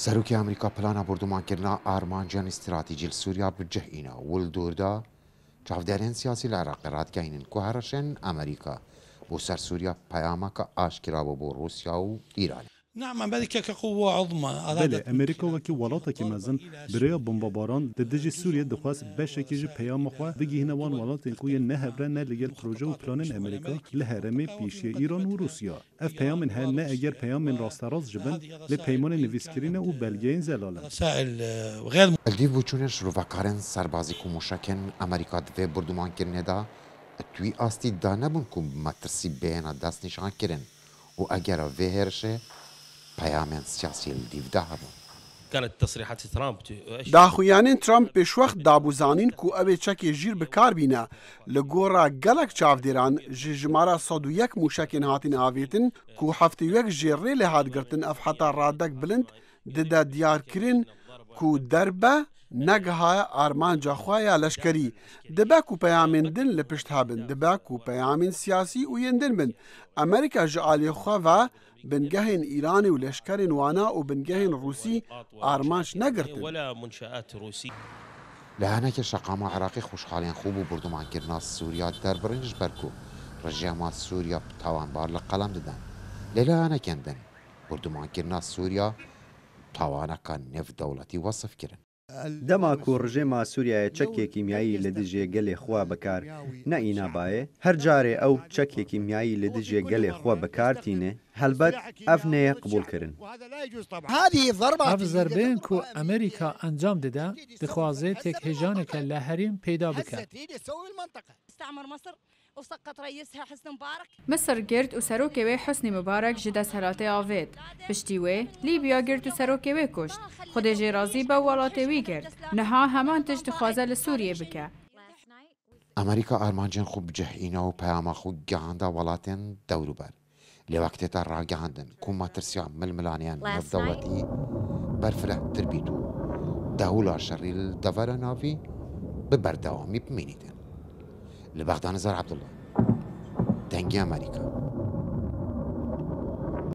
سەرۆکی ئەمریکا پلانە بردومانکردنا ئارمانجیان استراتیجی سووریا بجەهینە ولدوردا چاودێرێن سیاسی لە عێراقی ڕادگەینن کو هەرەشێن ئەمریکا بۆ سەر سووریا پەیامەکە ئاشکراوە بۆ رووسیا و ئیران. نعم أمريكا كقوة عظمى بله أمريكا وكي ولاتا مزن بريا بمباران ددجي سوريا دخواست بشكل جي بيام خوا بيجي هنا وان ولات كوي نهبرا نلقى البروجة وبلان أمريكا لهرمي بيشي إيران وروسيا اف بيام من هن اگر بيام من راستراز جبن لبيمان نویسکرین و بلگین زلاله رسائل غير الديف بوچونش روکارن سربازی کو مشکن ئەمریکا دوێ بردومانکردنێدا توی ئاستی دانەبوون کو مەترسی بێنە دەست نیشان کردن و ئەگەرە vê هێرشێ پەیامێن سیاسی الدیفدا هەبوون. كانت تصريحات ترامب داخویانین ترامپ پێشوەخت دابوزانین کو ئەوێ چەکێ ژیر بکاربینە لە گۆڕا گەلک چاودێران ji ژمارە 101 موشکên هاتین ئاوێتن کو هەفتەیەک ژێڕێ لێ هاتگرتن ئەف حتا ڕادەک بلند ددا دیارکردن کو دەربە نەگەهایە ئارمانجا خوایە لەشکەری دەبا کو پەیامên din li pişt hebin dibe ku peyamên siyasî û yên din bin ئەمریکا ji aliyê xwe ve بنگهên ئیرانی و لەشکرên wana û bingehên Rûsî armanc negirtin. ولا منشآت روسية. لە هەنێکی شەقاما عێراقی خوشحالیان خوب و بردومانکردنا سووریا دەربڕینش بەرکو ڕژێما سووریا تاوانبار لە قەڵەم دەدەن لەلایەنەکەن دن بردومانکردنا سووریا تاوانەکە نێف دەوڵەتی وەسف کردن. دەماکو ڕژێما سووریایە چەکێکی کیمیایی لە دژێ گەلێ خوا بەکار نەئینابایە هەر جارێ ئەو چەکێکی کیمیایی لە دژێ گەلێ خوا بەکارتینێ هەلبەت ئەف نەیە قبولکردن. ئەف زەربەیەن کو ئەمریکا ئەنجام دەدا دەخوازێ تێکهێژانێکە لە هەریم پەیدا بکات. مصر گرت و سەرۆکێ wê حسنی مبارەك ji desthilatê avêt. Piştî wê Lîbya girt û serokê wê kuşt. Xwedê jê razî be welatê wî girt. Niha heman tişt dixwaze li Sûriyê bike. ئەمریکا ئارمانجیان خوب بجەهینەوە و پەیاما خو گەهاندا وڵاتێن دەوروبەر لێوەکتێتە ڕاگەهاندن کو مەترسیا ململانیان نێفدەوڵەتی بەرفرەتر بیت و دەهوڵا شەڕی دەڤەرە ناوی ببەردەوامی بمێنیتن لە بەغدا نەزار عەبدوڵڵا دەنگی ئەمریکا